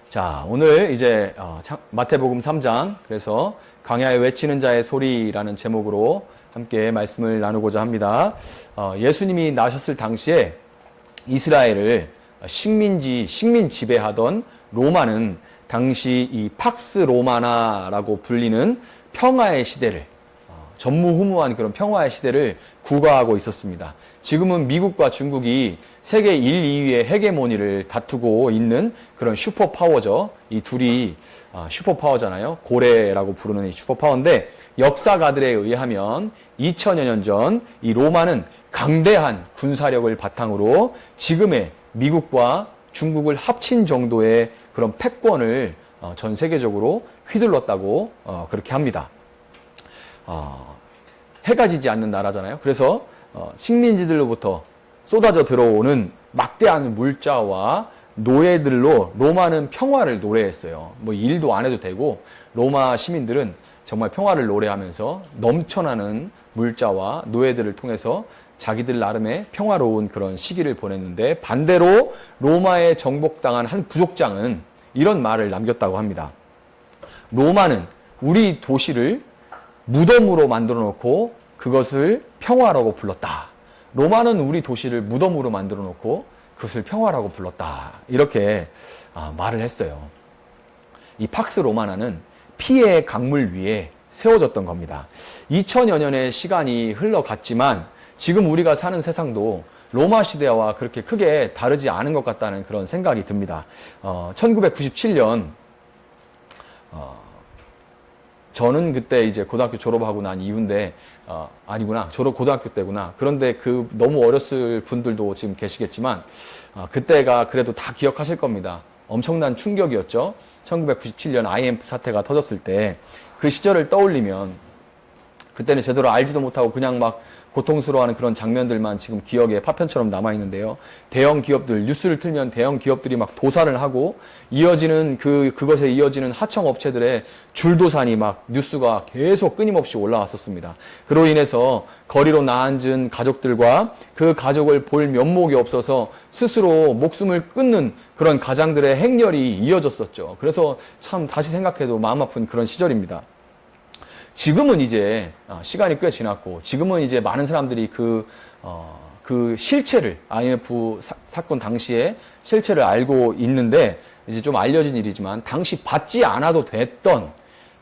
자, 오늘 이제 마태복음 3장, 그래서 광야에 외치는 자의 소리라는 제목으로 함께 말씀을 나누고자 합니다. 예수님이 나셨을 당시에 이스라엘을 식민 지배하던 로마는 당시 이 팍스 로마나라고 불리는 평화의 시대를, 전무후무한 그런 평화의 시대를 구가하고 있었습니다. 지금은 미국과 중국이 세계 1, 2위의 헤게모니를 다투고 있는 그런 슈퍼파워죠. 이 둘이 슈퍼파워잖아요. 고래라고 부르는 이 슈퍼파워인데, 역사가들에 의하면 2000여 년 전 이 로마는 강대한 군사력을 바탕으로 지금의 미국과 중국을 합친 정도의 그런 패권을 전 세계적으로 휘둘렀다고 그렇게 합니다. 해가 지지 않는 나라잖아요. 그래서 식민지들로부터 쏟아져 들어오는 막대한 물자와 노예들로 로마는 평화를 노래했어요. 뭐 일도 안 해도 되고, 로마 시민들은 정말 평화를 노래하면서 넘쳐나는 물자와 노예들을 통해서 자기들 나름의 평화로운 그런 시기를 보냈는데, 반대로 로마에 정복당한 한 부족장은 이런 말을 남겼다고 합니다. 로마는 우리 도시를 무덤으로 만들어 놓고 그것을 평화라고 불렀다. 로마는 우리 도시를 무덤으로 만들어 놓고 그것을 평화라고 불렀다. 이렇게 말을 했어요. 이 팍스 로마나는 피의 강물 위에 세워졌던 겁니다. 2000여 년의 시간이 흘러갔지만 지금 우리가 사는 세상도 로마 시대와 그렇게 크게 다르지 않은 것 같다는 그런 생각이 듭니다. 1997년 저는 그때 이제 고등학교 졸업하고 난 이후인데, 아니구나. 고등학교 때구나. 그런데 너무 어렸을 분들도 지금 계시겠지만, 그때가 그래도 다 기억하실 겁니다. 엄청난 충격이었죠. 1997년 IMF 사태가 터졌을 때, 그 시절을 떠올리면, 그때는 제대로 알지도 못하고 그냥 막 고통스러워하는 그런 장면들만 지금 기억에 파편처럼 남아있는데요. 대형 기업들, 뉴스를 틀면 대형 기업들이 막 도산을 하고, 그것에 이어지는 하청업체들의 줄도산이 막 뉴스가 계속 끊임없이 올라왔었습니다. 그로 인해서 거리로 나앉은 가족들과 그 가족을 볼 면목이 없어서 스스로 목숨을 끊는 그런 가장들의 행렬이 이어졌었죠. 그래서 참 다시 생각해도 마음 아픈 그런 시절입니다. 지금은 이제 시간이 꽤 지났고, 지금은 이제 많은 사람들이 그 실체를, IMF 사건 당시에 실체를 알고 있는데, 이제 좀 알려진 일이지만, 당시 받지 않아도 됐어요.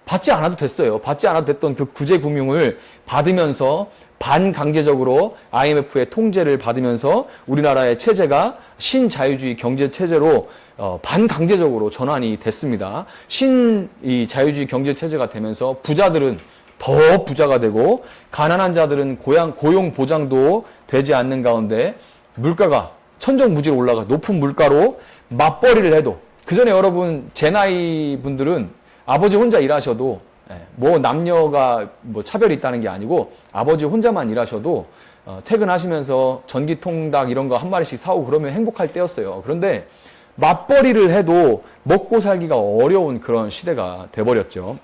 받지 않아도 됐던 그 구제금융을 받으면서 반강제적으로 IMF의 통제를 받으면서 우리나라의 체제가 신자유주의 경제 체제로 반강제적으로 전환이 됐습니다. 이 자유주의 경제 체제가 되면서 부자들은 더 부자가 되고, 가난한 자들은 고용 보장도 되지 않는 가운데 물가가 천정무지로 올라가 높은 물가로 맞벌이를 해도, 그 전에 여러분 제 나이 분들은 아버지 혼자 일하셔도, 뭐 남녀가 뭐 차별이 있다는 게 아니고 아버지 혼자만 일하셔도 퇴근하시면서 전기통닭 이런 거 한 마리씩 사오고 그러면 행복할 때였어요. 그런데 맞벌이를 해도 먹고 살기가 어려운 그런 시대가 돼버렸죠.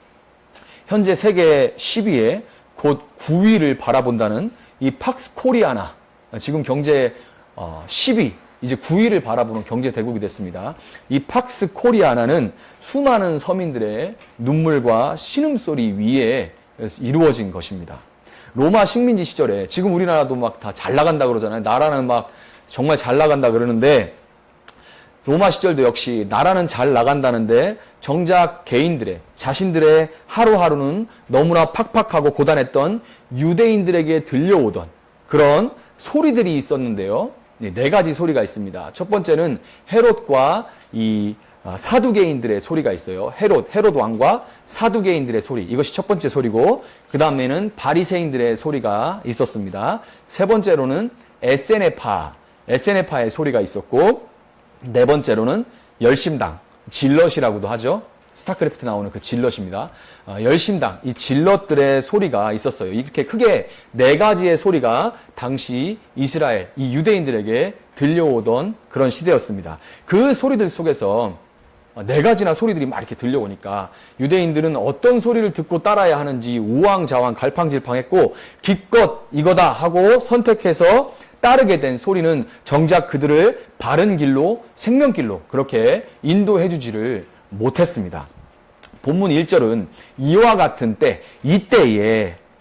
현재 세계 10위에 곧 9위를 바라본다는 이 팍스 코리아나, 지금 경제 10위, 이제 9위를 바라보는 경제 대국이 됐습니다. 이 팍스 코리아나는 수많은 서민들의 눈물과 신음소리 위에 이루어진 것입니다. 로마 식민지 시절에, 지금 우리나라도 막 다 잘 나간다 그러잖아요. 나라는 막 정말 잘 나간다 그러는데, 로마 시절도 역시 나라는 잘 나간다는데 정작 자신들의 하루하루는 너무나 팍팍하고 고단했던 유대인들에게 들려오던 그런 소리들이 있었는데요. 네 가지 소리가 있습니다. 첫 번째는 헤롯과 이 사두개인들의 소리가 있어요. 헤롯 왕과 사두개인들의 소리. 이것이 첫 번째 소리고, 그 다음에는 바리새인들의 소리가 있었습니다. 세 번째로는 에세네파의 소리가 있었고, 네 번째로는 열심당, 질럿이라고도 하죠. 스타크래프트 나오는 그 질럿입니다. 열심당, 이 질럿들의 소리가 있었어요. 이렇게 크게 네 가지의 소리가 당시 이스라엘, 이 유대인들에게 들려오던 그런 시대였습니다. 그 소리들 속에서 네 가지나 소리들이 막 이렇게 들려오니까 유대인들은 어떤 소리를 듣고 따라야 하는지 우왕좌왕 갈팡질팡했고, 기껏 이거다 하고 선택해서 따르게 된 소리는 정작 그들을 바른 길로, 생명길로 그렇게 인도해 주지를 못했습니다. 본문 1절은 이와 같은 때,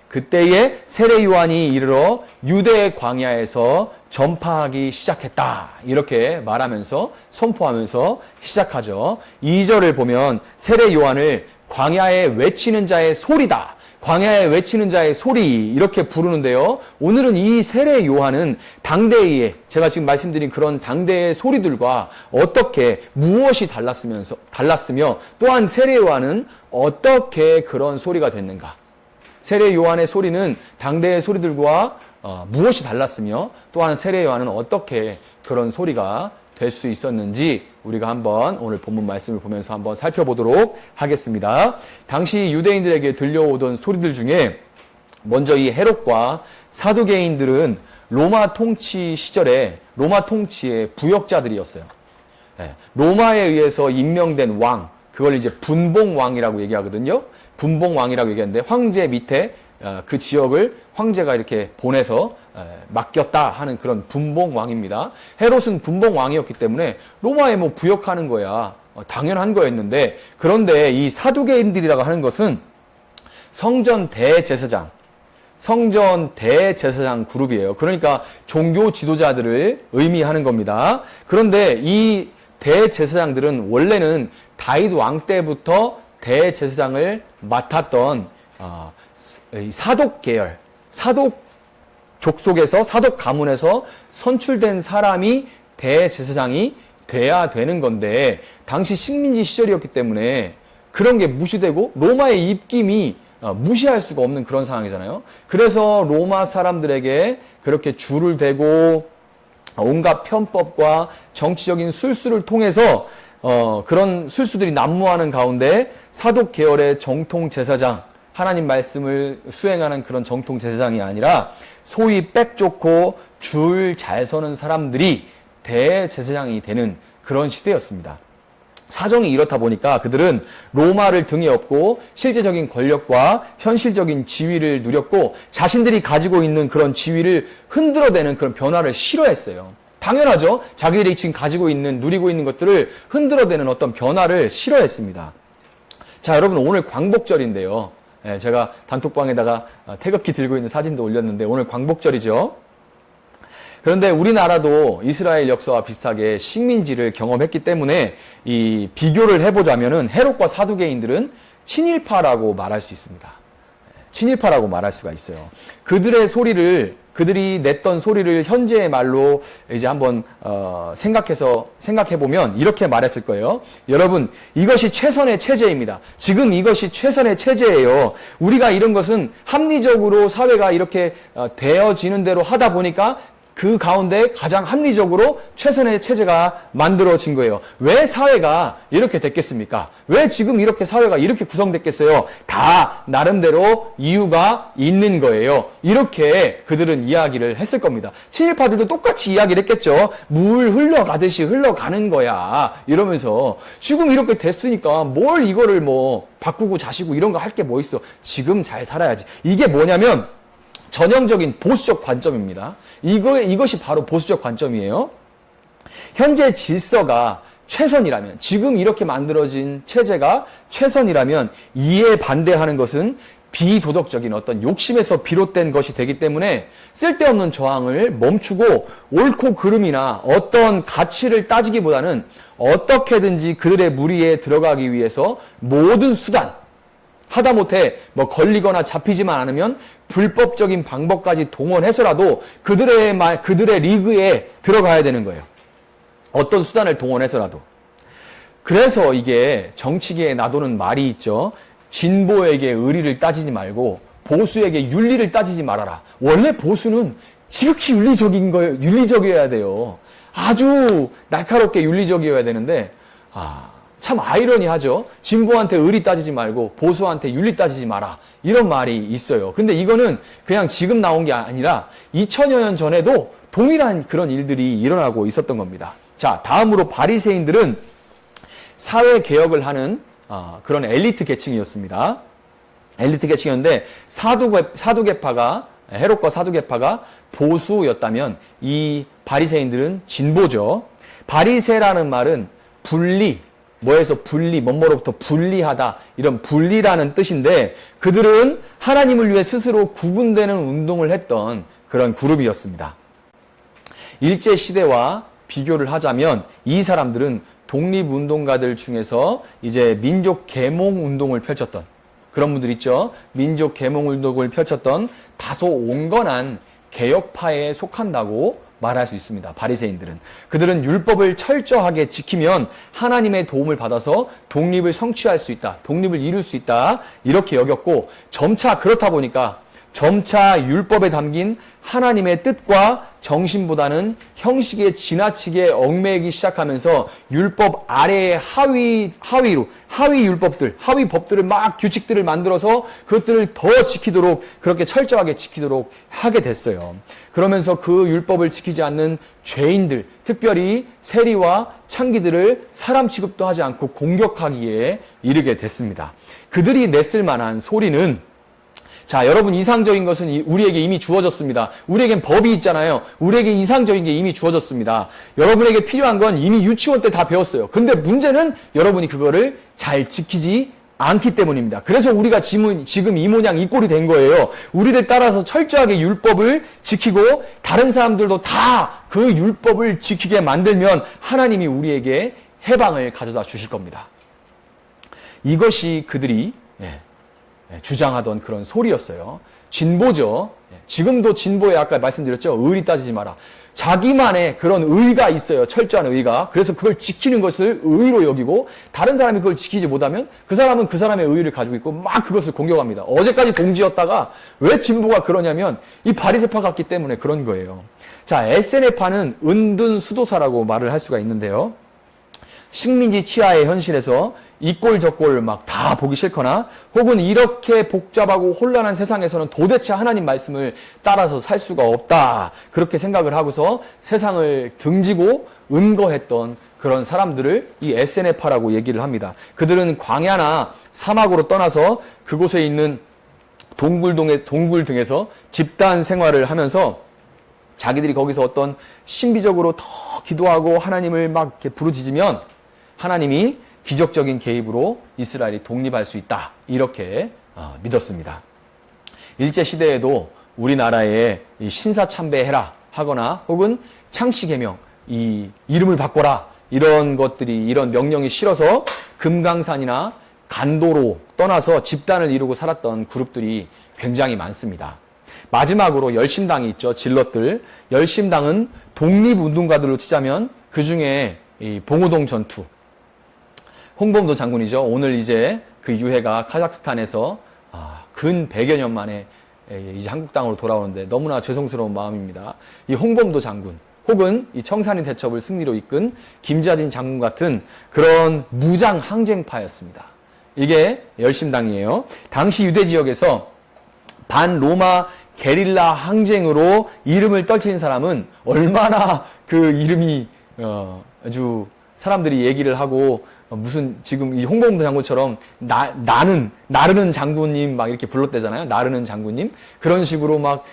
그때에 세례 요한이 이르러 유대 광야에서 전파하기 시작했다. 이렇게 말하면서 선포하면서 시작하죠. 2절을 보면 세례 요한을 광야에 외치는 자의 소리다. 광야에 외치는 자의 소리 이렇게 부르는데요. 오늘은 이 세례 요한은 당대의 제가 지금 말씀드린 그런 당대의 소리들과 어떻게 무엇이 달랐으며 또한 세례 요한은 어떻게 그런 소리가 됐는가. 세례 요한의 소리는 당대의 소리들과 무엇이 달랐으며 또한 세례 요한은 어떻게 그런 소리가 될 수 있었는지 우리가 한번 오늘 본문 말씀을 보면서 한번 살펴보도록 하겠습니다. 당시 유대인들에게 들려오던 소리들 중에 먼저 이 헤롯과 사두개인들은 로마 통치 시절에 로마 통치의 부역자들이었어요. 로마에 의해서 임명된 왕, 그걸 이제 분봉왕이라고 얘기하거든요. 분봉왕이라고 얘기하는데 황제 밑에 그 지역을 황제가 이렇게 보내서 맡겼다 하는 그런 분봉왕입니다. 헤롯은 분봉왕이었기 때문에 로마에 뭐 부역하는 거야 당연한 거였는데, 그런데 이 사두개인들이라고 하는 것은 성전 대제사장 그룹이에요. 그러니까 종교 지도자들을 의미하는 겁니다. 그런데 이 대제사장들은 원래는 다윗 왕 때부터 대제사장을 맡았던 사독 계열, 사독 족속에서, 사독 가문에서 선출된 사람이 대제사장이 돼야 되는 건데, 당시 식민지 시절이었기 때문에 그런 게 무시되고 로마의 입김이 무시할 수가 없는 그런 상황이잖아요. 그래서 로마 사람들에게 그렇게 줄을 대고 온갖 편법과 정치적인 술수를 통해서 그런 술수들이 난무하는 가운데 사독 계열의 정통 제사장, 하나님 말씀을 수행하는 그런 정통 제사장이 아니라 소위 빽 좋고 줄 잘 서는 사람들이 대제사장이 되는 그런 시대였습니다. 사정이 이렇다 보니까 그들은 로마를 등에 업고 실제적인 권력과 현실적인 지위를 누렸고 자신들이 가지고 있는 그런 지위를 흔들어대는 그런 변화를 싫어했어요. 당연하죠. 자기들이 지금 가지고 있는, 누리고 있는 것들을 흔들어대는 어떤 변화를 싫어했습니다. 자, 여러분, 오늘 광복절인데요. 제가 단톡방에다가 태극기 들고 있는 사진도 올렸는데 오늘 광복절이죠. 그런데 우리나라도 이스라엘 역사와 비슷하게 식민지를 경험했기 때문에 이 비교를 해보자면은 헤롯과 사두개인들은 친일파라고 말할 수 있습니다. 친일파라고 말할 수가 있어요. 그들이 냈던 소리를 현재의 말로 이제 한번 생각해보면 이렇게 말했을 거예요. 여러분, 이것이 최선의 체제입니다. 지금 이것이 최선의 체제예요. 우리가 이런 것은 합리적으로 사회가 이렇게 되어지는 대로 하다 보니까 그 가운데 가장 합리적으로 최선의 체제가 만들어진 거예요. 왜 사회가 이렇게 됐겠습니까? 왜 지금 이렇게 사회가 이렇게 구성됐겠어요? 다 나름대로 이유가 있는 거예요. 이렇게 그들은 이야기를 했을 겁니다. 친일파들도 똑같이 이야기를 했겠죠. 물 흘러가듯이 흘러가는 거야. 이러면서 지금 이렇게 됐으니까 뭘 이거를 뭐 바꾸고 자시고 이런 거 할 게 뭐 있어. 지금 잘 살아야지. 이게 뭐냐면 전형적인 보수적 관점입니다. 이것이 바로 보수적 관점이에요. 현재 질서가 최선이라면, 지금 이렇게 만들어진 체제가 최선이라면 이에 반대하는 것은 비도덕적인 어떤 욕심에서 비롯된 것이 되기 때문에 쓸데없는 저항을 멈추고 옳고 그름이나 어떤 가치를 따지기보다는 어떻게든지 그들의 무리에 들어가기 위해서 모든 수단, 하다못해 뭐 걸리거나 잡히지만 않으면 불법적인 방법까지 동원해서라도 그들의 리그에 들어가야 되는 거예요. 어떤 수단을 동원해서라도. 그래서 이게 정치계에 나도는 말이 있죠. 진보에게 의리를 따지지 말고 보수에게 윤리를 따지지 말아라. 원래 보수는 지극히 윤리적이어야 돼요. 아주 날카롭게 윤리적이어야 되는데, 참 아이러니하죠. 진보한테 의리 따지지 말고 보수한테 윤리 따지지 마라. 이런 말이 있어요. 근데 이거는 그냥 지금 나온 게 아니라 2000여 년 전에도 동일한 그런 일들이 일어나고 있었던 겁니다. 자, 다음으로 바리새인들은 사회개혁을 하는 그런 엘리트 계층이었습니다. 엘리트 계층이었는데 헤롯과 사두개파가 보수였다면 이 바리새인들은 진보죠. 바리새라는 말은 분리, 뭐에서 분리, 뭐뭐로부터 분리하다, 이런 분리라는 뜻인데 그들은 하나님을 위해 스스로 구분되는 운동을 했던 그런 그룹이었습니다. 일제시대와 비교를 하자면 이 사람들은 독립운동가들 중에서 이제 민족 계몽 운동을 펼쳤던 그런 분들 있죠. 민족 계몽 운동을 펼쳤던 다소 온건한 개혁파에 속한다고 말할 수 있습니다. 바리새인들은. 그들은 율법을 철저하게 지키면 하나님의 도움을 받아서 독립을 성취할 수 있다. 독립을 이룰 수 있다. 이렇게 여겼고 점차 그렇다 보니까 점차 율법에 담긴 하나님의 뜻과 정신보다는 형식에 지나치게 얽매이기 시작하면서 율법 아래의 하위 율법들, 하위 법들을 막 규칙들을 만들어서 그것들을 더 지키도록 그렇게 철저하게 지키도록 하게 됐어요. 그러면서 그 율법을 지키지 않는 죄인들, 특별히 세리와 창기들을 사람 취급도 하지 않고 공격하기에 이르게 됐습니다. 그들이 냈을 만한 소리는 자, 여러분 이상적인 것은 우리에게 이미 주어졌습니다. 우리에겐 법이 있잖아요. 우리에게 이상적인 게 이미 주어졌습니다. 여러분에게 필요한 건 이미 유치원 때 다 배웠어요. 근데 문제는 여러분이 그거를 잘 지키지 않기 때문입니다. 그래서 우리가 지금 이 모양 이 꼴이 된 거예요. 우리들 따라서 철저하게 율법을 지키고 다른 사람들도 다 그 율법을 지키게 만들면 하나님이 우리에게 해방을 가져다 주실 겁니다. 이것이 그들이 주장하던 그런 소리였어요. 진보죠. 지금도 진보에 아까 말씀드렸죠. 의리 따지지 마라. 자기만의 그런 의가 있어요. 철저한 의가. 그래서 그걸 지키는 것을 의로 여기고 다른 사람이 그걸 지키지 못하면 그 사람은 그 사람의 의를 가지고 있고 막 그것을 공격합니다. 어제까지 동지였다가 왜 진보가 그러냐면 이 바리새파 같기 때문에 그런 거예요. 자, SNF파는 은둔 수도사라고 말을 할 수가 있는데요. 식민지 치하의 현실에서 이 꼴 저 꼴 막 다 보기 싫거나 혹은 이렇게 복잡하고 혼란한 세상에서는 도대체 하나님 말씀을 따라서 살 수가 없다. 그렇게 생각을 하고서 세상을 등지고 은거했던 그런 사람들을 이 SNF파라고 얘기를 합니다. 그들은 광야나 사막으로 떠나서 그곳에 있는 동굴 등에서 집단 생활을 하면서 자기들이 거기서 어떤 신비적으로 더 기도하고 하나님을 막 이렇게 부르짖으면 하나님이 기적적인 개입으로 이스라엘이 독립할 수 있다. 이렇게 믿었습니다. 일제시대에도 우리나라에 신사참배해라 하거나 혹은 창씨개명, 이 이름을 바꿔라 이런 것들이 이런 명령이 싫어서 금강산이나 간도로 떠나서 집단을 이루고 살았던 그룹들이 굉장히 많습니다. 마지막으로 열심당이 있죠. 질럿들. 열심당은 독립운동가들로 치자면 그 중에 이 봉오동 전투, 홍범도 장군이죠. 오늘 이제 그 유해가 카자흐스탄에서 근 100여 년 만에 이제 한국 땅으로 돌아오는데 너무나 죄송스러운 마음입니다. 이 홍범도 장군 혹은 이 청산리 대첩을 승리로 이끈 김자진 장군 같은 그런 무장 항쟁파였습니다. 이게 열심당이에요. 당시 유대 지역에서 반로마 게릴라 항쟁으로 이름을 떨친 사람은 얼마나 그 이름이 아주 사람들이 얘기를 하고 무슨 지금 이 홍범도 장군처럼 나르는 장군님 막 이렇게 불렀대잖아요. 나르는 장군님 그런 식으로 막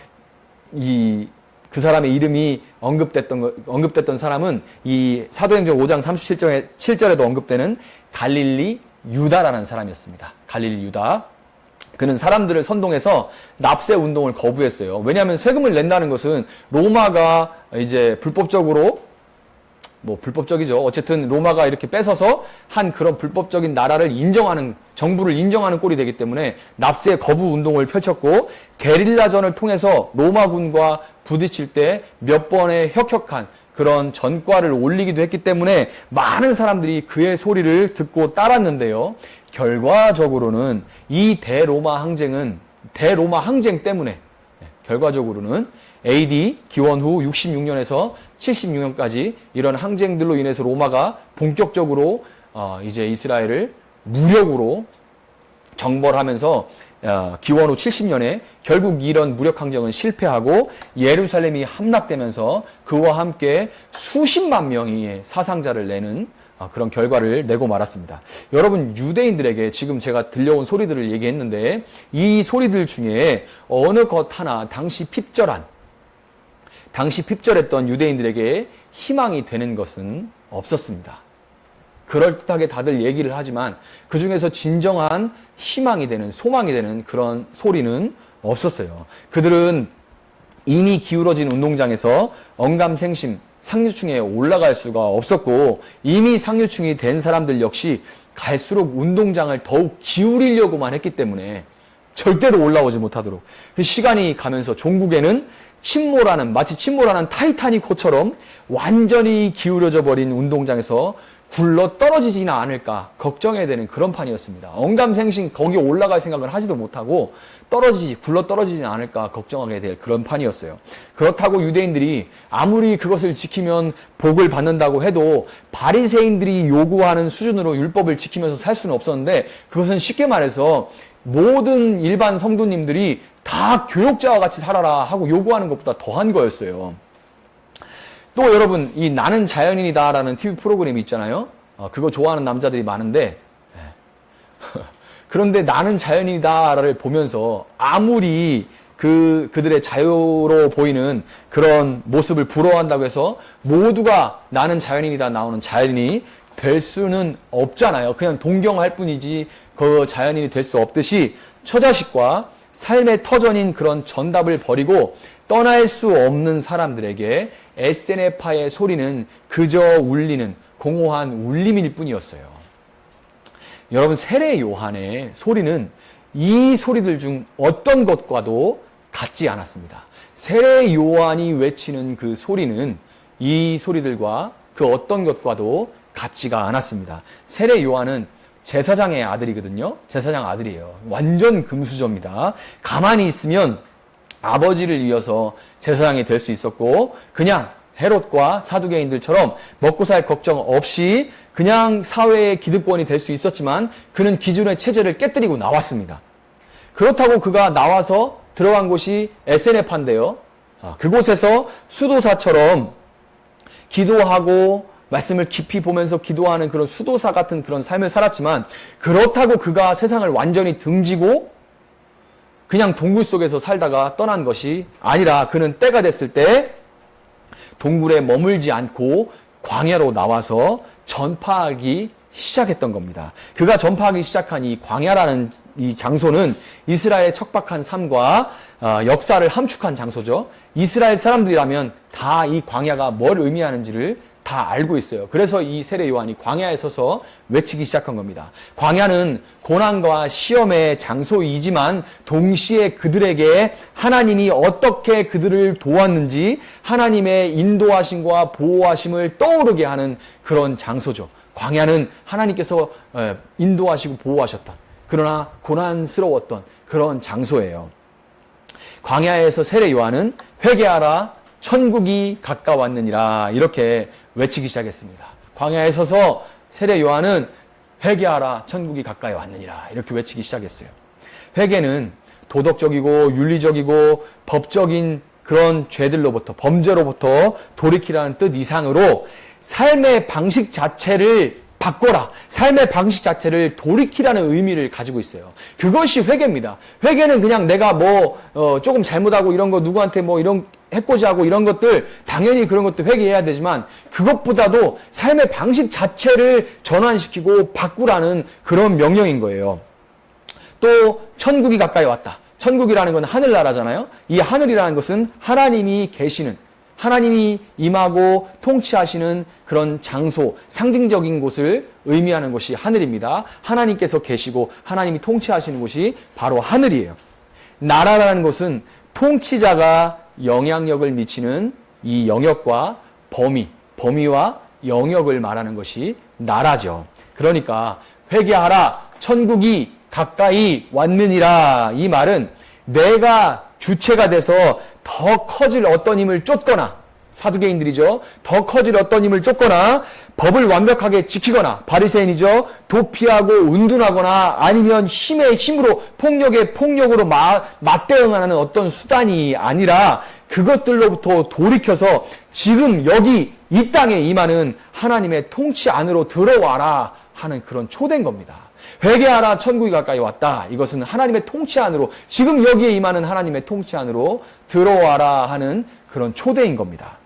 그 사람의 이름이 언급됐던 사람은 이 사도행전 5장 37절에도 언급되는 갈릴리 유다라는 사람이었습니다. 갈릴리 유다. 그는 사람들을 선동해서 납세 운동을 거부했어요. 왜냐하면 세금을 낸다는 것은 로마가 이제 불법적으로 불법적이죠. 어쨌든 로마가 이렇게 뺏어서 한 그런 불법적인 나라를 정부를 인정하는 꼴이 되기 때문에 납세 거부 운동을 펼쳤고 게릴라전을 통해서 로마군과 부딪힐 때 몇 번의 혁혁한 그런 전과를 올리기도 했기 때문에 많은 사람들이 그의 소리를 듣고 따랐는데요. 결과적으로는 이 대로마 항쟁 때문에 결과적으로는 AD 기원 후 66년에서 76년까지 이런 항쟁들로 인해서 로마가 본격적으로 이제 이스라엘을 무력으로 정벌하면서 기원 후 70년에 결국 이런 무력 항쟁은 실패하고 예루살렘이 함락되면서 그와 함께 수십만 명의 사상자를 내는 그런 결과를 내고 말았습니다. 여러분 유대인들에게 지금 제가 들려온 소리들을 얘기했는데 이 소리들 중에 어느 것 하나 당시 핍절한 당시 핍절했던 유대인들에게 희망이 되는 것은 없었습니다. 그럴듯하게 다들 얘기를 하지만 그 중에서 진정한 희망이 되는, 소망이 되는 그런 소리는 없었어요. 그들은 이미 기울어진 운동장에서 언감생심, 상류층에 올라갈 수가 없었고, 이미 상류층이 된 사람들 역시 갈수록 운동장을 더욱 기울이려고만 했기 때문에 절대로 올라오지 못하도록, 그 시간이 가면서 종국에는 마치 침몰하는 타이타닉호처럼 완전히 기울어져 버린 운동장에서 굴러 떨어지지는 않을까 걱정해야 되는 그런 판이었습니다. 언감생심 거기 올라갈 생각을 하지도 못하고 굴러 떨어지지는 않을까 걱정하게 될 그런 판이었어요. 그렇다고 유대인들이 아무리 그것을 지키면 복을 받는다고 해도 바리새인들이 요구하는 수준으로 율법을 지키면서 살 수는 없었는데, 그것은 쉽게 말해서 모든 일반 성도님들이 다 교역자와 같이 살아라 하고 요구하는 것보다 더한 거였어요. 또 여러분, 이 나는 자연인이다 라는 TV 프로그램이 있잖아요. 그거 좋아하는 남자들이 많은데, 그런데 나는 자연인이다를 보면서 아무리 그들의 자유로 보이는 그런 모습을 부러워한다고 해서 모두가 나는 자연인이다 나오는 자연인이 될 수는 없잖아요. 그냥 동경할 뿐이지 그 자연인이 될 수 없듯이 처자식과 삶의 터전인 그런 전답을 버리고 떠날 수 없는 사람들에게 SNF파의 소리는 그저 울리는 공허한 울림일 뿐이었어요. 여러분, 세례 요한의 소리는 이 소리들 중 어떤 것과도 같지 않았습니다. 세례 요한이 외치는 그 소리는 이 소리들과 그 어떤 것과도 같지가 않았습니다. 세례 요한은 제사장의 아들이거든요. 제사장 아들이에요. 완전 금수저입니다. 가만히 있으면 아버지를 이어서 제사장이 될 수 있었고, 그냥 헤롯과 사두개인들처럼 먹고 살 걱정 없이 그냥 사회의 기득권이 될 수 있었지만, 그는 기존의 체제를 깨뜨리고 나왔습니다. 그렇다고 그가 나와서 들어간 곳이 SNF파인데요. 그곳에서 수도사처럼 기도하고 말씀을 깊이 보면서 기도하는 그런 수도사 같은 그런 삶을 살았지만, 그렇다고 그가 세상을 완전히 등지고 그냥 동굴 속에서 살다가 떠난 것이 아니라, 그는 때가 됐을 때 동굴에 머물지 않고 광야로 나와서 전파하기 시작했던 겁니다. 그가 전파하기 시작한 이 광야라는 이 장소는 이스라엘의 척박한 삶과 역사를 함축한 장소죠. 이스라엘 사람들이라면 다 이 광야가 뭘 의미하는지를 다 알고 있어요. 그래서 이 세례 요한이 광야에 서서 외치기 시작한 겁니다. 광야는 고난과 시험의 장소이지만 동시에 그들에게 하나님이 어떻게 그들을 도왔는지, 하나님의 인도하심과 보호하심을 떠오르게 하는 그런 장소죠. 광야는 하나님께서 인도하시고 보호하셨던, 그러나 고난스러웠던 그런 장소예요. 광야에서 세례 요한은 회개하라, 천국이 가까웠느니라 이렇게 외치기 시작했습니다. 광야에 서서 세례 요한은 회개하라, 천국이 가까이 왔느니라 이렇게 외치기 시작했어요. 회개는 도덕적이고 윤리적이고 법적인 그런 죄들로부터, 범죄로부터 돌이키라는 뜻 이상으로 삶의 방식 자체를 바꿔라, 삶의 방식 자체를 돌이키라는 의미를 가지고 있어요. 그것이 회개입니다. 회개는 그냥 내가 조금 잘못하고 이런 거 누구한테 이런 해코지 하고 이런 것들, 당연히 그런 것도 회개해야 되지만, 그것보다도 삶의 방식 자체를 전환시키고 바꾸라는 그런 명령인 거예요. 또 천국이 가까이 왔다. 천국이라는 건 하늘나라잖아요. 이 하늘이라는 것은 하나님이 계시는, 하나님이 임하고 통치하시는 그런 장소, 상징적인 곳을 의미하는 것이 하늘입니다. 하나님께서 계시고 하나님이 통치하시는 곳이 바로 하늘이에요. 나라라는 것은 통치자가 영향력을 미치는 이 영역과 범위와 영역을 말하는 것이 나라죠. 그러니까 회개하라, 천국이 가까이 왔느니라, 이 말은 내가 주체가 돼서 더 커질 어떤 힘을 쫓거나, 사두개인들이죠. 더 커질 어떤 힘을 쫓거나, 법을 완벽하게 지키거나, 바리새인이죠. 도피하고 운둔하거나, 아니면 힘의 힘으로, 폭력의 폭력으로 맞대응하는 어떤 수단이 아니라, 그것들로부터 돌이켜서 지금 여기 이 땅에 임하는 하나님의 통치 안으로 들어와라 하는 그런 초대인 겁니다. 회개하라, 천국이 가까이 왔다. 이것은 하나님의 통치 안으로, 지금 여기에 임하는 하나님의 통치 안으로 들어와라 하는 그런 초대인 겁니다.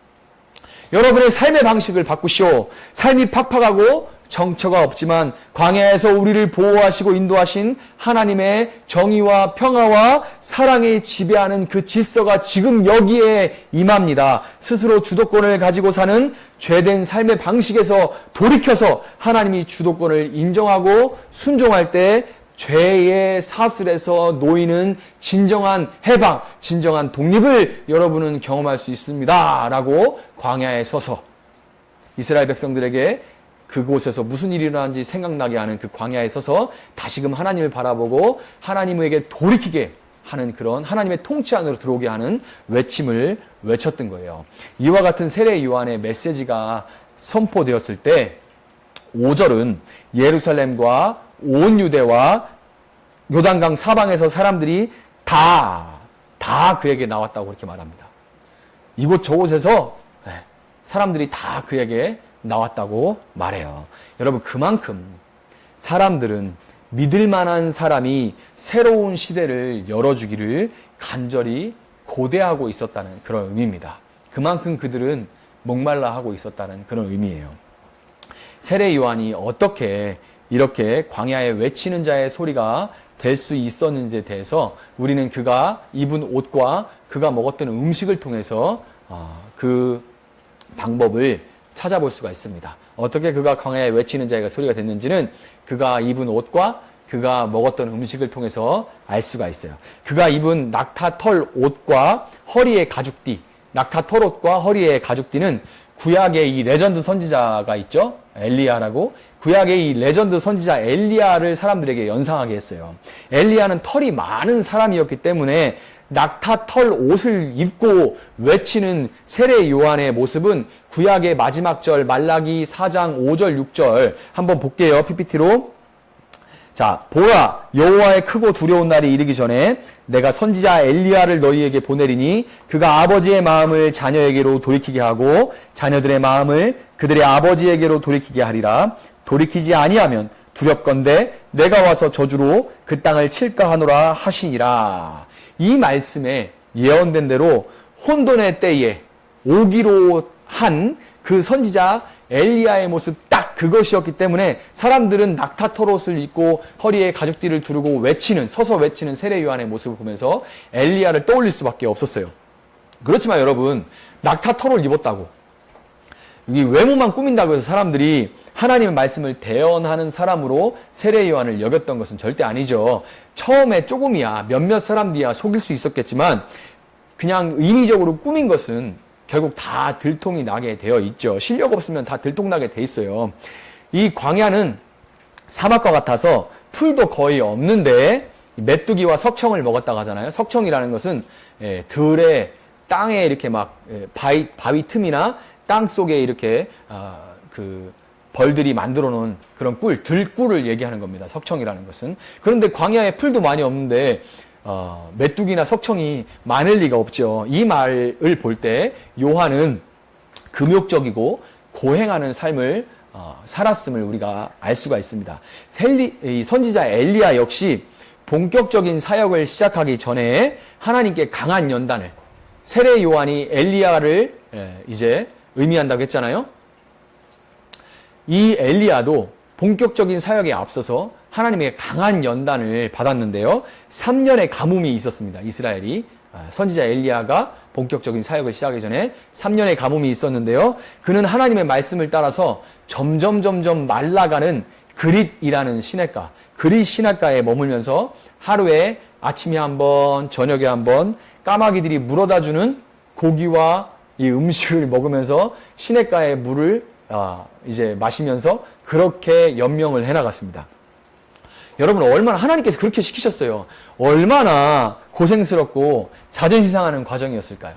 여러분의 삶의 방식을 바꾸시오. 삶이 팍팍하고 정처가 없지만 광야에서 우리를 보호하시고 인도하신 하나님의 정의와 평화와 사랑이 지배하는 그 질서가 지금 여기에 임합니다. 스스로 주도권을 가지고 사는 죄된 삶의 방식에서 돌이켜서 하나님이 주도권을 인정하고 순종할 때 죄의 사슬에서 놓이는 진정한 해방, 진정한 독립을 여러분은 경험할 수 있습니다. 라고 광야에 서서 이스라엘 백성들에게 그곳에서 무슨 일이 일어나는지 생각나게 하는 그 광야에 서서 다시금 하나님을 바라보고 하나님에게 돌이키게 하는 그런 하나님의 통치 안으로 들어오게 하는 외침을 외쳤던 거예요. 이와 같은 세례 요한의 메시지가 선포되었을 때 5절은 예루살렘과 온 유대와 요단강 사방에서 사람들이 다 그에게 나왔다고 그렇게 말합니다. 이곳 저곳에서 사람들이 다 그에게 나왔다고 말해요. 여러분, 그만큼 사람들은 믿을 만한 사람이 새로운 시대를 열어주기를 간절히 고대하고 있었다는 그런 의미입니다. 그만큼 그들은 목말라 하고 있었다는 그런 의미예요. 세례 요한이 어떻게 이렇게 광야에 외치는 자의 소리가 될 수 있었는지에 대해서 우리는 그가 입은 옷과 그가 먹었던 음식을 통해서 그 방법을 찾아볼 수가 있습니다. 어떻게 그가 광야에 외치는 자의 소리가 됐는지는 그가 입은 옷과 그가 먹었던 음식을 통해서 알 수가 있어요. 그가 입은 낙타털 옷과 허리에 가죽띠, 낙타털 옷과 허리에 가죽띠는 구약의 이 레전드 선지자가 있죠. 엘리야라고. 구약의 이 레전드 선지자 엘리야를 사람들에게 연상하게 했어요. 엘리야는 털이 많은 사람이었기 때문에 낙타털 옷을 입고 외치는 세례 요한의 모습은 구약의 마지막 절 말라기 4장 5절 6절 한번 볼게요. PPT로. 자, 보라, 여호와의 크고 두려운 날이 이르기 전에 내가 선지자 엘리야를 너희에게 보내리니 그가 아버지의 마음을 자녀에게로 돌이키게 하고 자녀들의 마음을 그들의 아버지에게로 돌이키게 하리라. 돌이키지 아니하면 두렵건대 내가 와서 저주로 그 땅을 칠까 하노라 하시니라. 이 말씀에 예언된 대로 혼돈의 때에 오기로 한 그 선지자 엘리야의 모습 딱 그것이었기 때문에 사람들은 낙타털 옷을 입고 허리에 가죽띠를 두르고 서서 외치는 세례 요한의 모습을 보면서 엘리야를 떠올릴 수밖에 없었어요. 그렇지만 여러분, 낙타털 옷을 입었다고 이 외모만 꾸민다고 해서 사람들이 하나님의 말씀을 대언하는 사람으로 세례 요한을 여겼던 것은 절대 아니죠. 처음에 조금이야 몇몇 사람들이야 속일 수 있었겠지만 그냥 인위적으로 꾸민 것은 결국 다 들통이 나게 되어 있죠. 실력 없으면 다 들통나게 돼 있어요. 이 광야는 사막과 같아서 풀도 거의 없는데 메뚜기와 석청을 먹었다고 하잖아요. 석청이라는 것은 들에 땅에 이렇게 막 바위 틈이나 땅 속에 이렇게 그 벌들이 만들어 놓은 그런 들꿀을 얘기하는 겁니다. 석청이라는 것은. 그런데 광야에 풀도 많이 없는데 메뚜기나 석청이 많을 리가 없죠. 이 말을 볼 때 요한은 금욕적이고 고행하는 삶을 살았음을 우리가 알 수가 있습니다. 선지자 엘리야 역시 본격적인 사역을 시작하기 전에 하나님께 강한 연단을, 세례 요한이 엘리야를 이제 의미한다고 했잖아요. 이 엘리야도 본격적인 사역에 앞서서 하나님의 강한 연단을 받았는데요. 3년의 가뭄이 있었습니다. 이스라엘이. 선지자 엘리야가 본격적인 사역을 시작하기 전에 3년의 가뭄이 있었는데요. 그는 하나님의 말씀을 따라서 점점 말라가는 그릿이라는 시냇가, 그릿 시냇가에 머물면서 하루에 아침에 한 번, 저녁에 한 번 까마귀들이 물어다주는 고기와 이 음식을 먹으면서 시냇가의 물을 이제 마시면서 그렇게 연명을 해나갔습니다. 여러분, 얼마나 하나님께서 그렇게 시키셨어요. 얼마나 고생스럽고 자존심 상하는 과정이었을까요?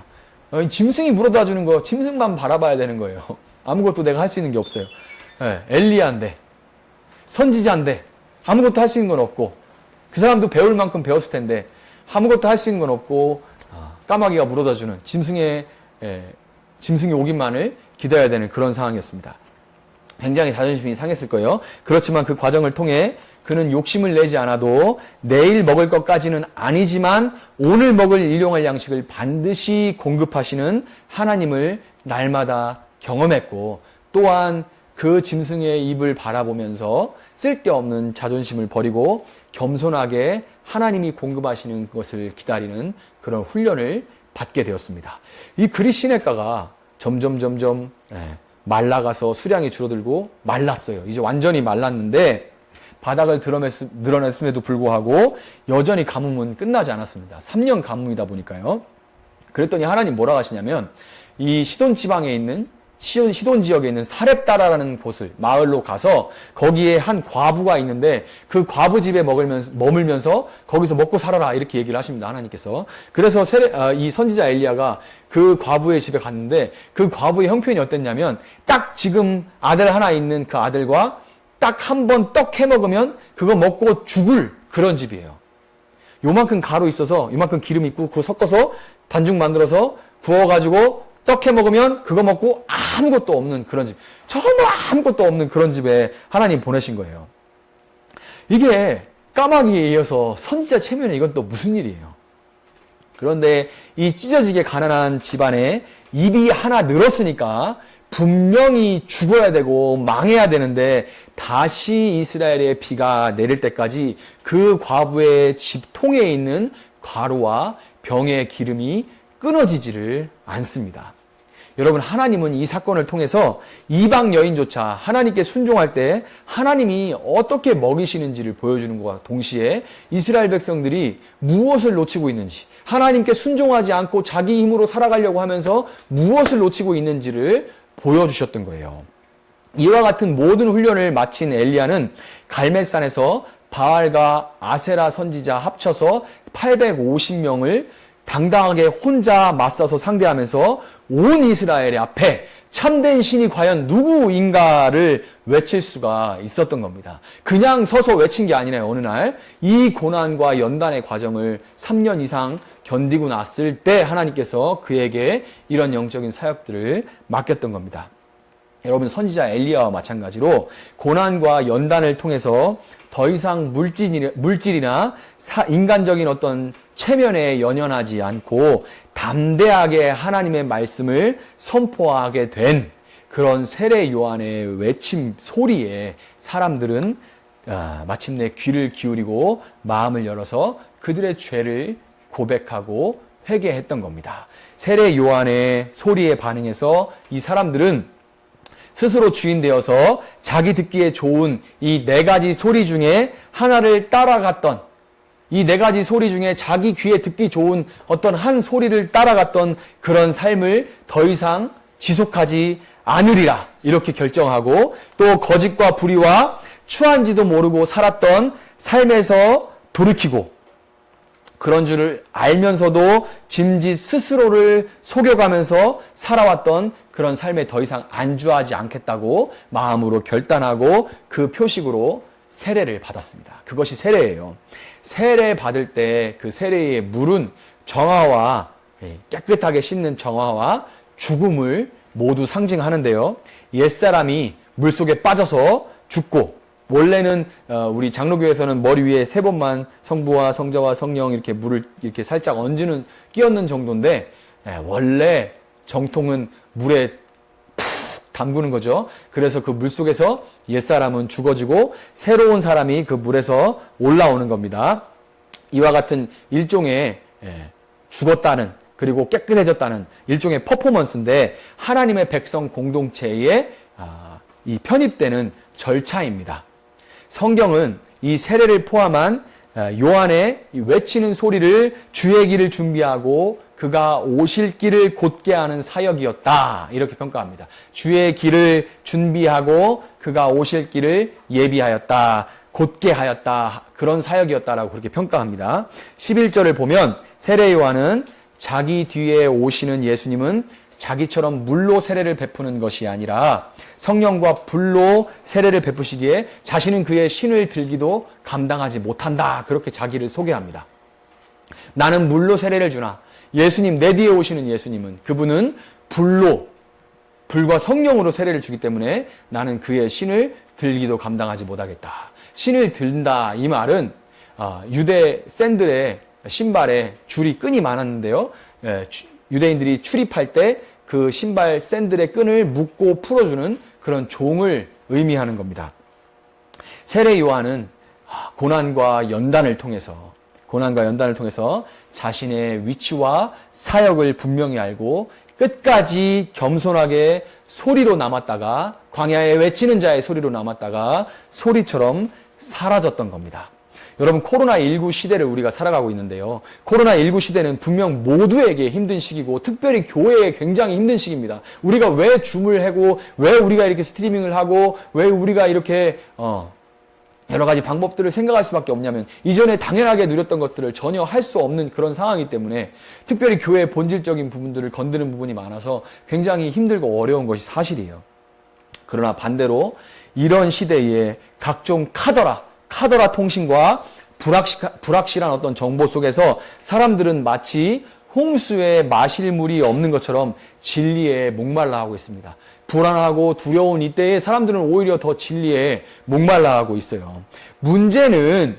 짐승이 물어다 주는 거, 짐승만 바라봐야 되는 거예요. 아무것도 내가 할 수 있는 게 없어요. 엘리야인데, 선지자인데 아무것도 할 수 있는 건 없고, 그 사람도 배울 만큼 배웠을 텐데 아무것도 할 수 있는 건 없고, 까마귀가 물어다 주는 짐승이 오기만을 기다려야 되는 그런 상황이었습니다. 굉장히 자존심이 상했을 거예요. 그렇지만 그 과정을 통해 그는 욕심을 내지 않아도 내일 먹을 것까지는 아니지만 오늘 먹을 일용할 양식을 반드시 공급하시는 하나님을 날마다 경험했고, 또한 그 짐승의 입을 바라보면서 쓸데없는 자존심을 버리고 겸손하게 하나님이 공급하시는 것을 기다리는 그런 훈련을 받게 되었습니다. 이 그릿 시냇가가 점점 말라가서 수량이 줄어들고 말랐어요. 이제 완전히 말랐는데 바닥을 드러냈음에도 불구하고 여전히 가뭄은 끝나지 않았습니다. 3년 가뭄이다 보니까요. 그랬더니 하나님 뭐라고 하시냐면, 이 시돈 지방에 있는 시돈 지역에 있는 사렙다라라는 곳을 마을로 가서 거기에 한 과부가 있는데 그 과부 집에 머물면서 거기서 먹고 살아라, 이렇게 얘기를 하십니다, 하나님께서. 그래서 이 선지자 엘리야가 그 과부의 집에 갔는데 그 과부의 형편이 어땠냐면, 딱 지금 아들 하나 있는 그 아들과 딱 한 번 떡 해먹으면 그거 먹고 죽을 그런 집이에요. 요만큼 가루 있어서 요만큼 기름 있고 그거 섞어서 반죽 만들어서 구워가지고 떡 해먹으면 그거 먹고 아무것도 없는 그런 집, 전혀 아무것도 없는 그런 집에 하나님 보내신 거예요. 이게 까마귀에 이어서 선지자 체면에 이건 또 무슨 일이에요? 그런데 이 찢어지게 가난한 집안에 입이 하나 늘었으니까 분명히 죽어야 되고 망해야 되는데, 다시 이스라엘의 비가 내릴 때까지 그 과부의 집 통에 있는 가루와 병의 기름이 끊어지지를 않습니다. 여러분, 하나님은 이 사건을 통해서 이방 여인조차 하나님께 순종할 때 하나님이 어떻게 먹이시는지를 보여주는 것과 동시에 이스라엘 백성들이 무엇을 놓치고 있는지, 하나님께 순종하지 않고 자기 힘으로 살아가려고 하면서 무엇을 놓치고 있는지를 보여주셨던 거예요. 이와 같은 모든 훈련을 마친 엘리야는 갈멜산에서 바알과 아세라 선지자 합쳐서 850명을 당당하게 혼자 맞서서 상대하면서 온 이스라엘의 앞에 참된 신이 과연 누구인가를 외칠 수가 있었던 겁니다. 그냥 서서 외친 게 아니라요. 어느 날 이 고난과 연단의 과정을 3년 이상 견디고 났을 때 하나님께서 그에게 이런 영적인 사역들을 맡겼던 겁니다. 여러분, 선지자 엘리야와 마찬가지로 고난과 연단을 통해서 더 이상 물질이나 인간적인 어떤 체면에 연연하지 않고 담대하게 하나님의 말씀을 선포하게 된 그런 세례 요한의 외침 소리에 사람들은 마침내 귀를 기울이고 마음을 열어서 그들의 죄를 고백하고 회개했던 겁니다. 세례 요한의 소리에 반응해서 이 사람들은 스스로 주인 되어서 자기 듣기에 좋은 이 4가지 소리 중에 하나를 따라갔던, 이 4가지 소리 중에 자기 귀에 듣기 좋은 어떤 한 소리를 따라갔던 그런 삶을 더 이상 지속하지 않으리라, 이렇게 결정하고, 또 거짓과 불의와 추한지도 모르고 살았던 삶에서 돌이키고, 그런 줄을 알면서도 짐짓 스스로를 속여가면서 살아왔던 그런 삶에 더 이상 안주하지 않겠다고 마음으로 결단하고 그 표식으로 세례를 받았습니다. 그것이 세례예요. 세례 받을 때 그 세례의 물은 정화와, 깨끗하게 씻는 정화와 죽음을 모두 상징하는데요. 옛사람이 물속에 빠져서 죽고, 원래는 우리 장로교에서는 머리 위에 3번만 성부와 성자와 성령 이렇게 물을 이렇게 살짝 끼얹는 정도인데, 원래 정통은 물에 푹 담그는 거죠. 그래서 그 물 속에서 옛사람은 죽어지고 새로운 사람이 그 물에서 올라오는 겁니다. 이와 같은 일종의 죽었다는, 그리고 깨끗해졌다는 일종의 퍼포먼스인데, 하나님의 백성 공동체에 이 편입되는 절차입니다. 성경은 이 세례를 포함한 요한의 외치는 소리를 주의 길을 준비하고 그가 오실 길을 곧게 하는 사역이었다, 이렇게 평가합니다. 주의 길을 준비하고 그가 오실 길을 예비하였다, 곧게 하였다, 그런 사역이었다라고 그렇게 평가합니다. 11절을 보면 세례 요한은 자기 뒤에 오시는 예수님은 자기처럼 물로 세례를 베푸는 것이 아니라 성령과 불로 세례를 베푸시기에 자신은 그의 신을 들기도 감당하지 못한다, 그렇게 자기를 소개합니다. 나는 물로 세례를 주나 예수님, 내 뒤에 오시는 예수님은, 그분은 불과 성령으로 세례를 주기 때문에 나는 그의 신을 들기도 감당하지 못하겠다. 신을 든다. 이 말은 유대 샌들의 신발에 줄이 끈이 많았는데요. 유대인들이 출입할 때 그 신발 샌들의 끈을 묶고 풀어주는 그런 종을 의미하는 겁니다. 세례 요한은 고난과 연단을 통해서 자신의 위치와 사역을 분명히 알고 끝까지 겸손하게 소리로 남았다가, 광야에 외치는 자의 소리로 남았다가 소리처럼 사라졌던 겁니다. 여러분, 코로나19 시대를 우리가 살아가고 있는데요. 코로나19 시대는 분명 모두에게 힘든 시기고 특별히 교회에 굉장히 힘든 시기입니다. 우리가 왜 줌을 하고, 왜 우리가 이렇게 스트리밍을 하고, 왜 우리가 이렇게 여러 가지 방법들을 생각할 수밖에 없냐면, 이전에 당연하게 누렸던 것들을 전혀 할 수 없는 그런 상황이기 때문에 특별히 교회의 본질적인 부분들을 건드는 부분이 많아서 굉장히 힘들고 어려운 것이 사실이에요. 그러나 반대로 이런 시대에 각종 카더라 통신과 불확실한 어떤 정보 속에서 사람들은 마치 홍수에 마실 물이 없는 것처럼 진리에 목말라 하고 있습니다. 불안하고 두려운 이때에 사람들은 오히려 더 진리에 목말라 하고 있어요. 문제는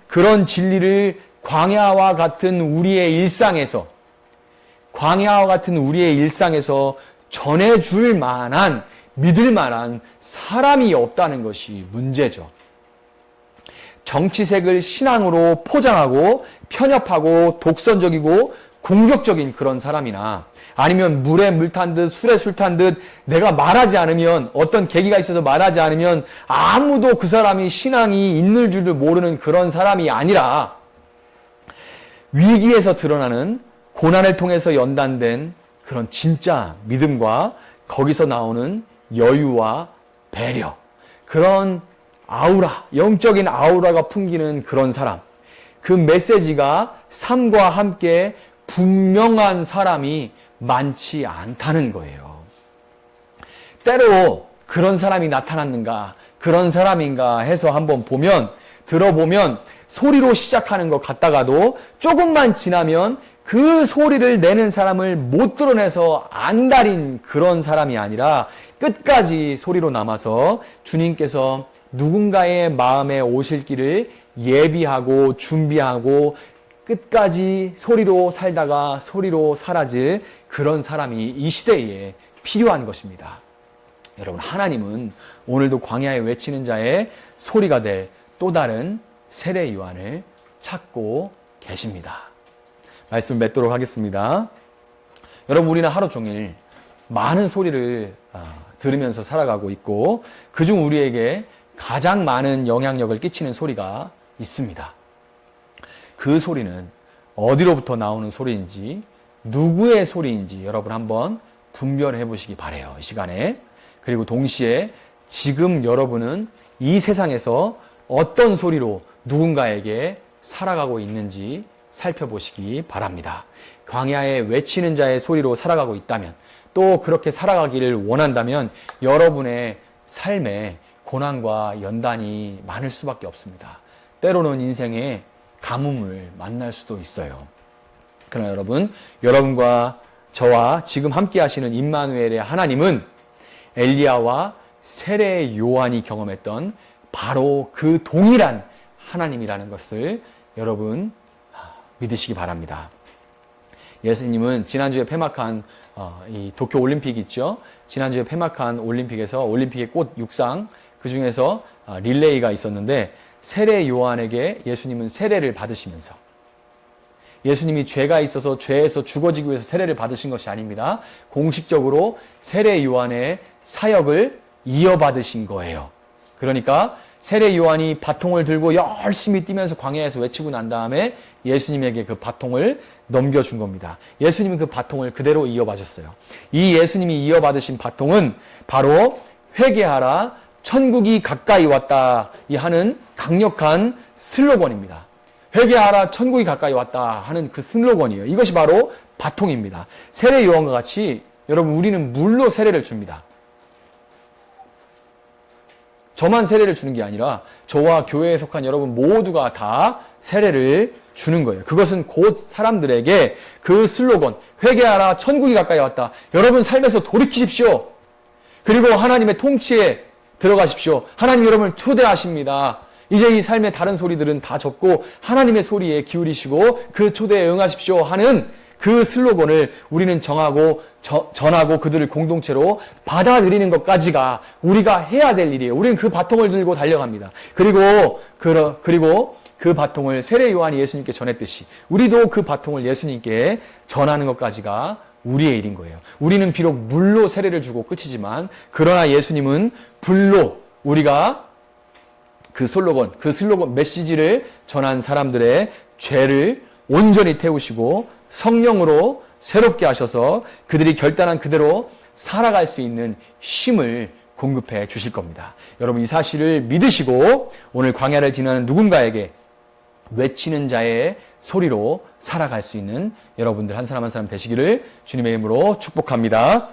그런 진리를 광야와 같은 우리의 일상에서 전해줄 만한, 믿을 만한 사람이 없다는 것이 문제죠. 정치색을 신앙으로 포장하고 편협하고 독선적이고 공격적인 그런 사람이나, 아니면 물에 물 탄 듯 술에 술 탄 듯 내가 말하지 않으면, 어떤 계기가 있어서 말하지 않으면 아무도 그 사람이 신앙이 있는 줄도 모르는 그런 사람이 아니라, 위기에서 드러나는 고난을 통해서 연단된 그런 진짜 믿음과 거기서 나오는 여유와 배려, 그런 아우라, 영적인 아우라가 풍기는 그런 사람, 그 메시지가 삶과 함께 분명한 사람이 많지 않다는 거예요. 때로 그런 사람이 나타났는가, 그런 사람인가 해서 한번 들어보면 소리로 시작하는 것 같다가도 조금만 지나면 그 소리를 내는 사람을 못 드러내서 안달인 그런 사람이 아니라 끝까지 소리로 남아서 주님께서 누군가의 마음에 오실 길을 예비하고 준비하고 끝까지 소리로 살다가 소리로 사라질 그런 사람이 이 시대에 필요한 것입니다. 여러분, 하나님은 오늘도 광야에 외치는 자의 소리가 될 또 다른 세례 요한을 찾고 계십니다. 말씀 맺도록 하겠습니다. 여러분, 우리는 하루 종일 많은 소리를 들으면서 살아가고 있고, 그중 우리에게 가장 많은 영향력을 끼치는 소리가 있습니다. 그 소리는 어디로부터 나오는 소리인지, 누구의 소리인지 여러분 한번 분별해 보시기 바라요, 이 시간에. 그리고 동시에 지금 여러분은 이 세상에서 어떤 소리로 누군가에게 살아가고 있는지 살펴보시기 바랍니다. 광야에 외치는 자의 소리로 살아가고 있다면, 또 그렇게 살아가기를 원한다면 여러분의 삶에 고난과 연단이 많을 수밖에 없습니다. 때로는 인생에 가뭄을 만날 수도 있어요. 그러나 여러분과 저와 지금 함께 하시는 임마누엘의 하나님은 엘리야와 세례 요한이 경험했던 바로 그 동일한 하나님이라는 것을 여러분 믿으시기 바랍니다. 예수님은 지난주에 폐막한 이 도쿄 올림픽 있죠? 지난주에 폐막한 올림픽에서 올림픽의 꽃 육상, 그 중에서 릴레이가 있었는데, 세례 요한에게 예수님은 세례를 받으시면서, 예수님이 죄가 있어서 죄에서 죽어지기 위해서 세례를 받으신 것이 아닙니다. 공식적으로 세례 요한의 사역을 이어받으신 거예요. 그러니까 세례 요한이 바통을 들고 열심히 뛰면서 광야에서 외치고 난 다음에 예수님에게 그 바통을 넘겨준 겁니다. 예수님은 그 바통을 그대로 이어받으셨어요. 이 예수님이 이어받으신 바통은 바로 회개하라, 천국이 가까이 왔다 이 하는 강력한 슬로건입니다. 회개하라, 천국이 가까이 왔다 하는 그 슬로건이에요. 이것이 바로 바통입니다. 세례 요한과 같이 여러분, 우리는 물로 세례를 줍니다. 저만 세례를 주는 게 아니라 저와 교회에 속한 여러분 모두가 다 세례를 주는 거예요. 그것은 곧 사람들에게 그 슬로건, 회개하라, 천국이 가까이 왔다, 여러분 삶에서 돌이키십시오, 그리고 하나님의 통치에 들어가십시오. 하나님 여러분을 초대하십니다. 이제 이 삶의 다른 소리들은 다 접고 하나님의 소리에 기울이시고 그 초대에 응하십시오 하는 그 슬로건을 우리는 정하고 전하고 그들을 공동체로 받아들이는 것까지가 우리가 해야 될 일이에요. 우리는 그 바통을 들고 달려갑니다. 그리고 그 바통을 세례 요한이 예수님께 전했듯이 우리도 그 바통을 예수님께 전하는 것까지가 우리의 일인 거예요. 우리는 비록 물로 세례를 주고 끝이지만 그러나 예수님은 불로 우리가 그 슬로건 메시지를 전한 사람들의 죄를 온전히 태우시고 성령으로 새롭게 하셔서 그들이 결단한 그대로 살아갈 수 있는 힘을 공급해 주실 겁니다. 여러분 이 사실을 믿으시고 오늘 광야를 지나는 누군가에게 외치는 자의 소리로 살아갈 수 있는 여러분들 한 사람 한 사람 되시기를 주님의 이름으로 축복합니다.